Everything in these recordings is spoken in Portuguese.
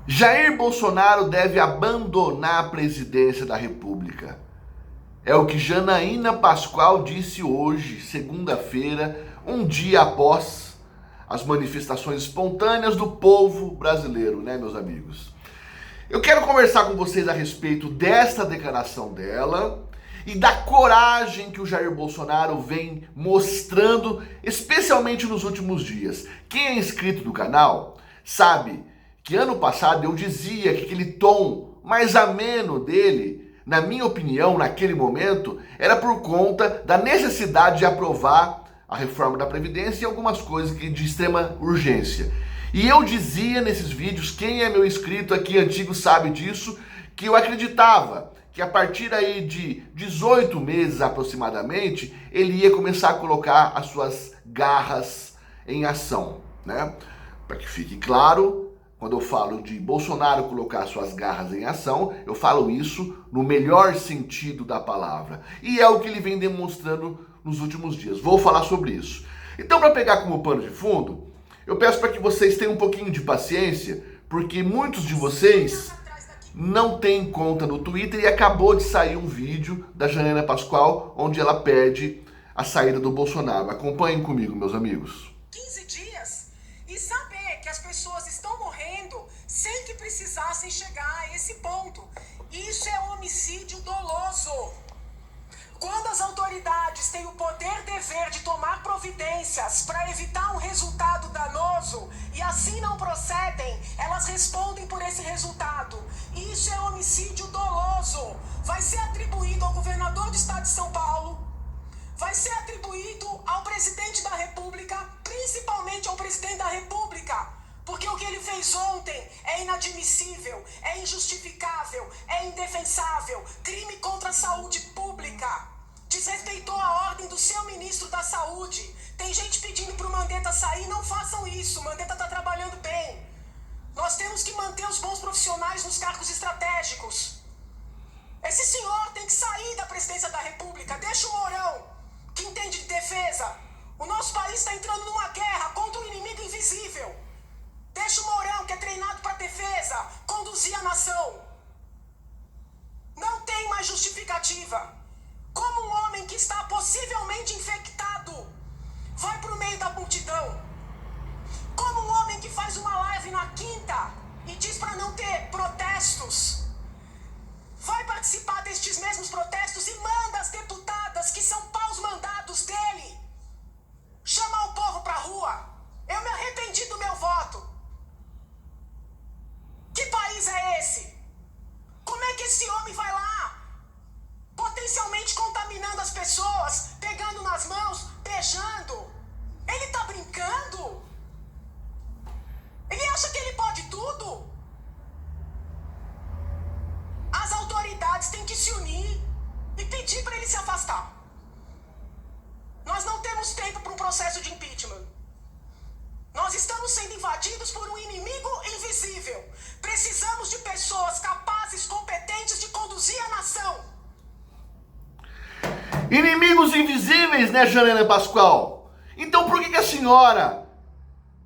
Jair Bolsonaro deve abandonar a presidência da República. É o que Janaína Pascoal disse hoje, segunda-feira, um dia após as manifestações espontâneas do povo brasileiro, né, meus amigos? Eu quero conversar com vocês a respeito desta declaração dela e da coragem que o Jair Bolsonaro vem mostrando, especialmente nos últimos dias. Quem é inscrito do canal sabe que ano passado eu dizia que aquele tom mais ameno dele, na minha opinião, naquele momento, era por conta da necessidade de aprovar a reforma da Previdência e algumas coisas de extrema urgência. E eu dizia nesses vídeos, quem é meu inscrito aqui antigo sabe disso, que eu acreditava que a partir aí de 18 meses aproximadamente, ele ia começar a colocar as suas garras em ação, né? Para que fique claro, quando eu falo de Bolsonaro colocar suas garras em ação, eu falo isso no melhor sentido da palavra. E é o que ele vem demonstrando nos últimos dias. Vou falar sobre isso. Então, para pegar como pano de fundo, eu peço para que vocês tenham um pouquinho de paciência, porque muitos de vocês não têm conta no Twitter e acabou de sair um vídeo da Janaína Pascoal onde ela pede a saída do Bolsonaro. Acompanhem comigo, meus amigos. 15 dias e saber que as pessoas estão morrendo sem que precisassem chegar a esse ponto. Isso é homicídio doloso. Quando as autoridades têm o poder-dever de tomar providências para evitar um resultado danoso e assim não procedem, elas respondem por esse resultado. Isso é homicídio doloso. Vai ser atribuído ao governador do estado de São Paulo, vai ser atribuído ao presidente da República, principalmente ao presidente da República, porque o que ele fez ontem é inadmissível, é injustificável, é indefensável, crime contra a saúde pública. Desrespeitou a ordem do seu ministro da Saúde. Tem gente pedindo para o Mandetta sair, não façam isso, o Mandetta está trabalhando bem. Nós temos que manter os bons profissionais nos cargos estratégicos. Esse senhor tem que sair da presidência da República, deixa o Mourão, que entende de defesa. O nosso país está entrando numa guerra contra um inimigo invisível. Deixa o Mourão, que é treinado para defesa, conduzir a nação. Não tem mais justificativa. Como um homem que está possivelmente infectado vai para o meio da multidão? Como um homem que faz uma live na quinta e diz para não ter protestos, vai participar destes mesmos protestos e manda as deputadas, que são paus mandados dele, chamar o povo para a rua? Eu me arrependi do meu voto. Que país é esse? Como é que esse homem vai lá, potencialmente contaminando as pessoas, pegando nas mãos, beijando? Ele tá brincando? Ele acha que ele pode tudo? As autoridades têm que se unir e pedir para ele se afastar. Nós não temos tempo para um processo de impeachment. Nós estamos sendo invadidos por um inimigo invisível. Precisamos de pessoas capazes, competentes de conduzir a nação. Inimigos invisíveis, né, Janaína Pascoal? Então por que a senhora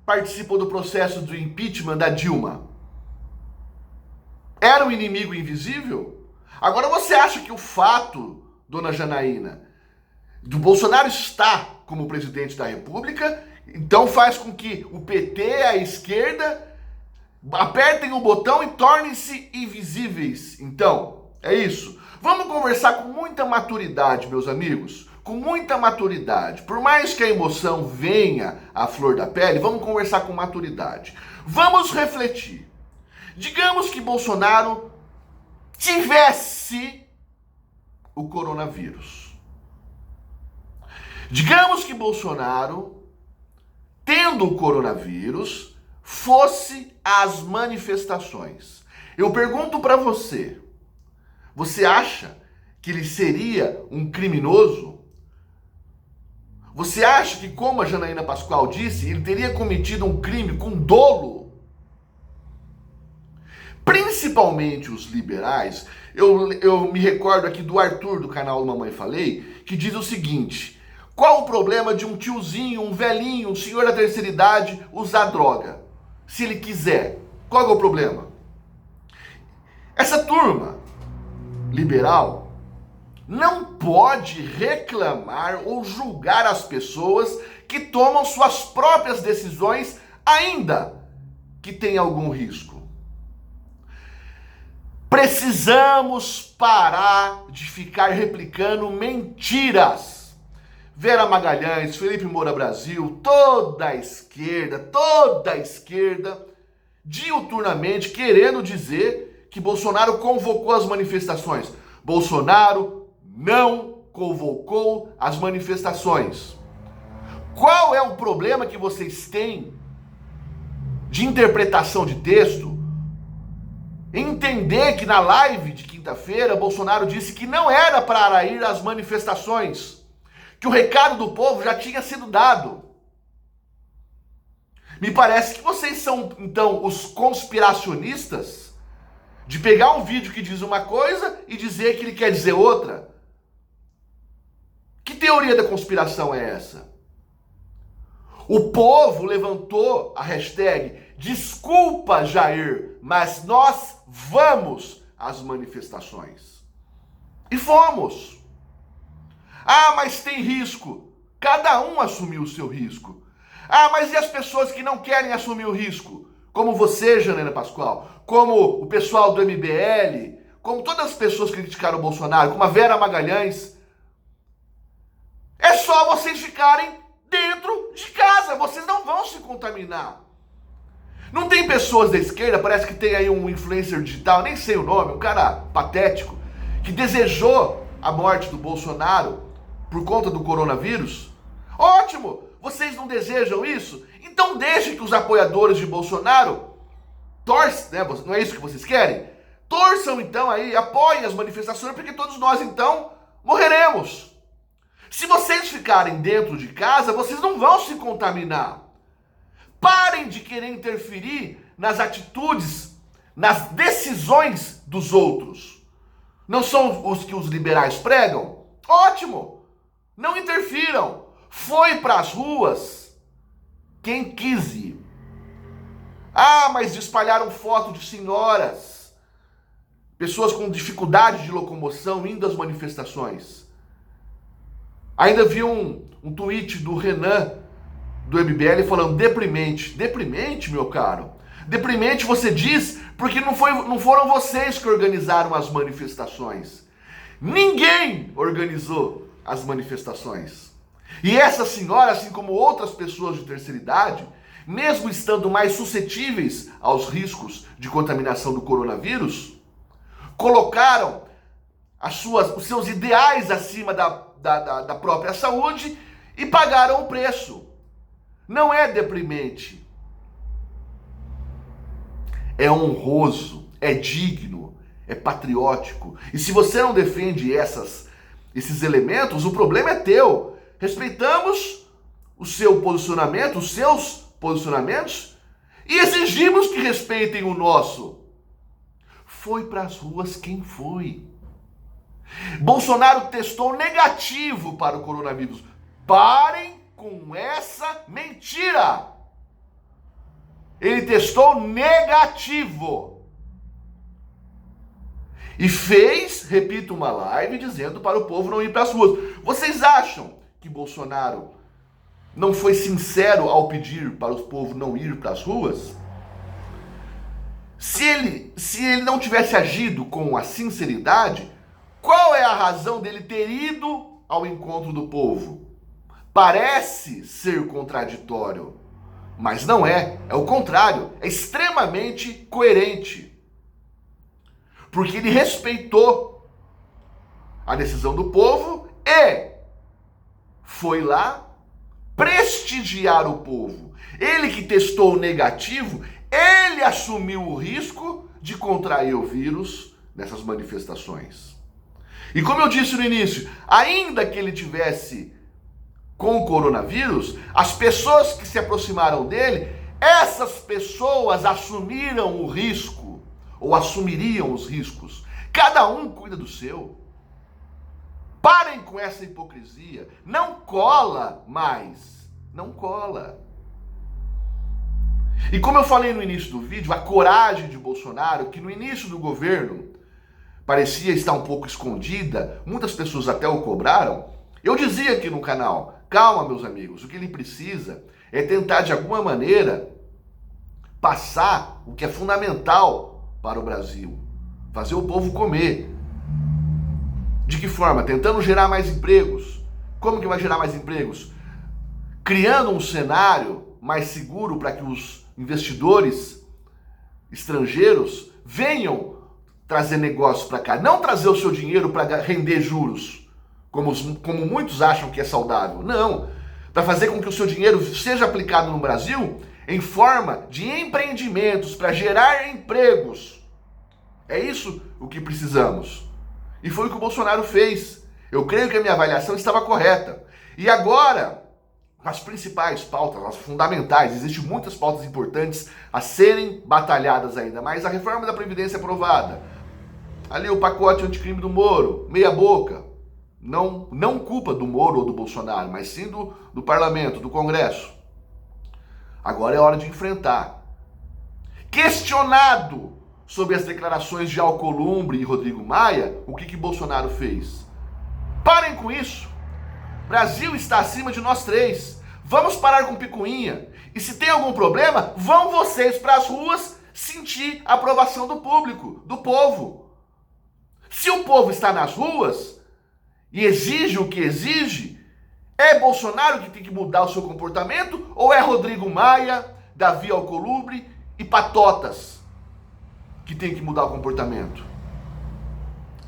participou do processo do impeachment da Dilma? Era um inimigo invisível? Agora você acha que o fato, dona Janaína, do Bolsonaro estar como presidente da República, então faz com que o PT, a esquerda, apertem o botão e tornem-se invisíveis? Então, é isso. Vamos conversar com muita maturidade, meus amigos. Com muita maturidade. Por mais que a emoção venha à flor da pele, vamos conversar com maturidade. Vamos refletir. Digamos que Bolsonaro tivesse o coronavírus. Digamos que Bolsonaro, tendo o coronavírus, fosse às manifestações. Eu pergunto para você, você acha que ele seria um criminoso? Você acha que, como a Janaína Pascoal disse, ele teria cometido um crime com dolo? Principalmente os liberais, eu me recordo aqui do Arthur, do canal Mamãe Falei, que diz o seguinte: qual o problema de um tiozinho, um velhinho, um senhor da terceira idade usar droga? Se ele quiser, qual é o problema? Essa turma liberal não pode reclamar ou julgar as pessoas que tomam suas próprias decisões, ainda que tenha algum risco. Precisamos parar de ficar replicando mentiras. Vera Magalhães, Felipe Moura Brasil, toda a esquerda, diuturnamente querendo dizer que Bolsonaro convocou as manifestações. Bolsonaro não convocou as manifestações. Qual é o problema que vocês têm de interpretação de texto? Entender que na live de quinta-feira, Bolsonaro disse que não era para ir às manifestações, que o recado do povo já tinha sido dado. Me parece que vocês são, então, os conspiracionistas de pegar um vídeo que diz uma coisa e dizer que ele quer dizer outra. Que teoria da conspiração é essa? O povo levantou a hashtag Desculpa, Jair, mas nós vamos às manifestações. E fomos. Ah, mas tem risco. Cada um assumiu o seu risco. Ah, mas e as pessoas que não querem assumir o risco? Como você, Janaína Pascoal, como o pessoal do MBL, como todas as pessoas que criticaram o Bolsonaro, como a Vera Magalhães. É só vocês ficarem dentro de casa, vocês não vão se contaminar. Não tem pessoas da esquerda, parece que tem aí um influencer digital, nem sei o nome, um cara patético, que desejou a morte do Bolsonaro por conta do coronavírus? Ótimo! Vocês não desejam isso? Então deixe que os apoiadores de Bolsonaro torçam, né? Não é isso que vocês querem? Torçam então aí, apoiem as manifestações, porque todos nós então morreremos. Se vocês ficarem dentro de casa, vocês não vão se contaminar. Parem de querer interferir nas atitudes, nas decisões dos outros. Não são os que os liberais pregam? Ótimo! Não interfiram. Foi para as ruas quem quis ir. Ah, mas espalharam foto de senhoras, pessoas com dificuldade de locomoção indo às manifestações. Ainda vi um tweet do Renan, do MBL, falando deprimente. Deprimente, meu caro? Deprimente você diz porque não foram vocês que organizaram as manifestações. Ninguém organizou as manifestações. E essa senhora, assim como outras pessoas de terceira idade, mesmo estando mais suscetíveis aos riscos de contaminação do coronavírus, colocaram os seus ideais acima da própria saúde e pagaram o preço. Não é deprimente. É honroso, é digno, é patriótico. E se você não defende esses elementos, o problema é teu. Respeitamos o seu posicionamento, os seus posicionamentos, e exigimos que respeitem o nosso. Foi para as ruas quem foi. Bolsonaro testou negativo para o coronavírus. Parem com essa mentira. Ele testou negativo. E fez, repito, uma live dizendo para o povo não ir para as ruas. Vocês acham que Bolsonaro não foi sincero ao pedir para o povo não ir para as ruas? Se ele não tivesse agido com a sinceridade, qual é a razão dele ter ido ao encontro do povo? Parece ser contraditório, mas não é. É o contrário, é extremamente coerente. Porque ele respeitou a decisão do povo e foi lá prestigiar o povo. Ele que testou negativo, ele assumiu o risco de contrair o vírus nessas manifestações. E como eu disse no início, ainda que ele tivesse com o coronavírus, as pessoas que se aproximaram dele, essas pessoas assumiram o risco, ou assumiriam os riscos. Cada um cuida do seu. Parem com essa hipocrisia. Não cola mais. Não cola. E como eu falei no início do vídeo, a coragem de Bolsonaro, que no início do governo parecia estar um pouco escondida, muitas pessoas até o cobraram, eu dizia aqui no canal, calma meus amigos, o que ele precisa é tentar de alguma maneira passar o que é fundamental para o Brasil, fazer o povo comer. De que forma? Tentando gerar mais empregos. Como que vai gerar mais empregos? Criando um cenário mais seguro para que os investidores estrangeiros venham trazer negócios para cá, não trazer o seu dinheiro para render juros, como muitos acham que é saudável. Não, para fazer com que o seu dinheiro seja aplicado no Brasil em forma de empreendimentos para gerar empregos. É isso o que precisamos. E foi o que o Bolsonaro fez. Eu creio que a minha avaliação estava correta. E agora, as principais pautas, as fundamentais, existem muitas pautas importantes a serem batalhadas ainda, mas a reforma da Previdência é aprovada. Ali o pacote anticrime do Moro, meia boca. Não culpa do Moro ou do Bolsonaro, mas sim do Parlamento, do Congresso. Agora é hora de enfrentar. Questionado sobre as declarações de Alcolumbre e Rodrigo Maia, o que Bolsonaro fez? Parem com isso. Brasil está acima de nós três. Vamos parar com picuinha. E se tem algum problema, vão vocês para as ruas sentir a aprovação do público, do povo. Se o povo está nas ruas e exige o que exige, é Bolsonaro que tem que mudar o seu comportamento ou é Rodrigo Maia, Davi Alcolumbre e Patotas que tem que mudar o comportamento?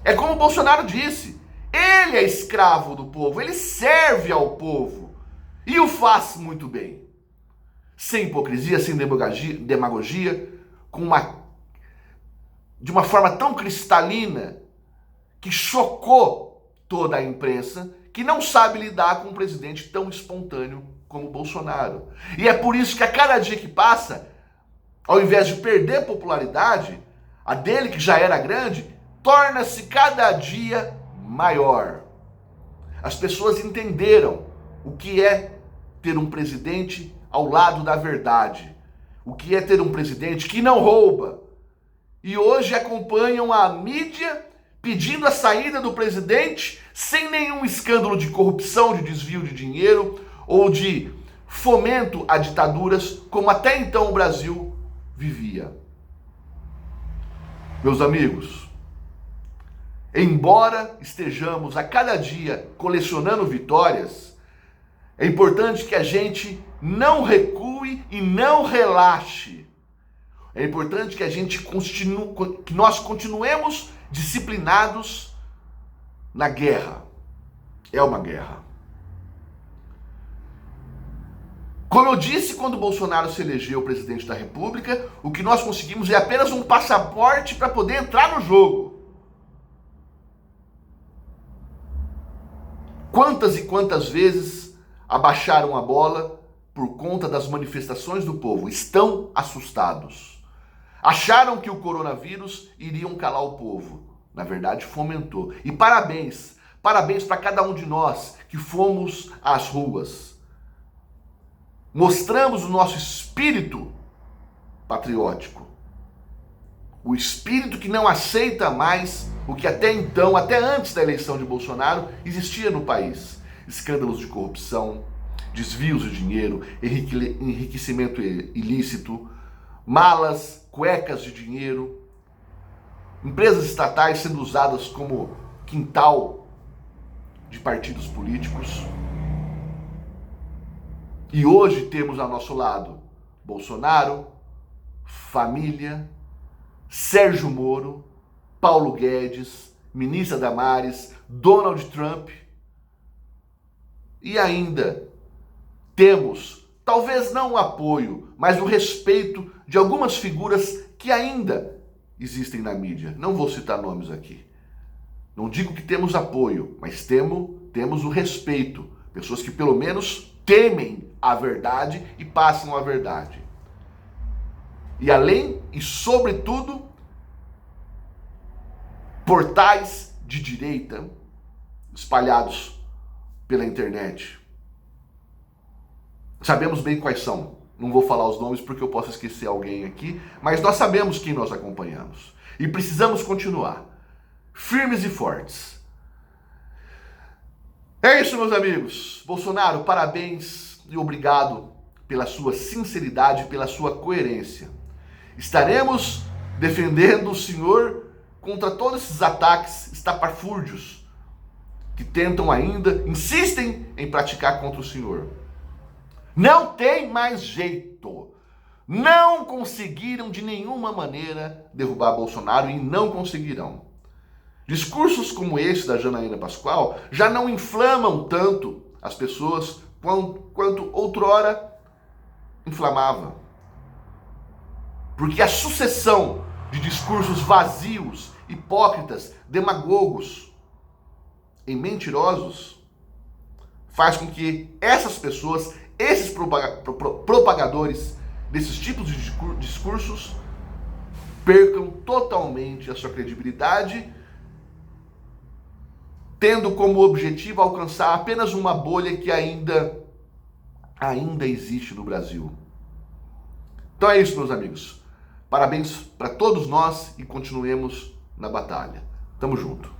É como o Bolsonaro disse, ele é escravo do povo, ele serve ao povo e o faz muito bem. Sem hipocrisia, sem demagogia, de uma forma tão cristalina que chocou toda a imprensa, que não sabe lidar com um presidente tão espontâneo como o Bolsonaro. E é por isso que a cada dia que passa, ao invés de perder popularidade, a dele, que já era grande, torna-se cada dia maior. As pessoas entenderam o que é ter um presidente ao lado da verdade, o que é ter um presidente que não rouba. E hoje acompanham a mídia pedindo a saída do presidente sem nenhum escândalo de corrupção, de desvio de dinheiro ou de fomento a ditaduras, como até então o Brasil vivia. Meus amigos, embora estejamos a cada dia colecionando vitórias, é importante que a gente não recue e não relaxe. É importante que que nós continuemos disciplinados na guerra. É uma guerra. Como eu disse quando Bolsonaro se elegeu presidente da República, o que nós conseguimos é apenas um passaporte para poder entrar no jogo. Quantas e quantas vezes abaixaram a bola por conta das manifestações do povo? Estão assustados. Acharam que o coronavírus iriam calar o povo. Na verdade, fomentou. E parabéns para cada um de nós que fomos às ruas. Mostramos o nosso espírito patriótico. O espírito que não aceita mais o que até então, até antes da eleição de Bolsonaro, existia no país. Escândalos de corrupção, desvios de dinheiro, enriquecimento ilícito, malas, cuecas de dinheiro, empresas estatais sendo usadas como quintal de partidos políticos. E hoje temos ao nosso lado Bolsonaro, família, Sérgio Moro, Paulo Guedes, ministra Damares, Donald Trump. E ainda temos, talvez não o apoio, mas o respeito de algumas figuras que ainda existem na mídia. Não vou citar nomes aqui. Não digo que temos apoio, mas temos o respeito. Pessoas que pelo menos temem a verdade e passam a verdade. E além e sobretudo, portais de direita espalhados pela internet. Sabemos bem quais são. Não vou falar os nomes porque eu posso esquecer alguém aqui, mas nós sabemos quem nós acompanhamos. E precisamos continuar firmes e fortes. É isso, meus amigos. Bolsonaro, parabéns e obrigado pela sua sinceridade e pela sua coerência. Estaremos defendendo o senhor contra todos esses ataques estapafúrdios que tentam ainda, insistem em praticar contra o senhor. Não tem mais jeito. Não conseguiram de nenhuma maneira derrubar Bolsonaro e não conseguirão. Discursos como esse da Janaína Pascoal já não inflamam tanto as pessoas quanto outrora inflamava. Porque a sucessão de discursos vazios, hipócritas, demagogos e mentirosos faz com que essas pessoas, esses propagadores desses tipos de discursos percam totalmente a sua credibilidade, tendo como objetivo alcançar apenas uma bolha que ainda existe no Brasil. Então é isso, meus amigos. Parabéns para todos nós e continuemos na batalha. Tamo junto.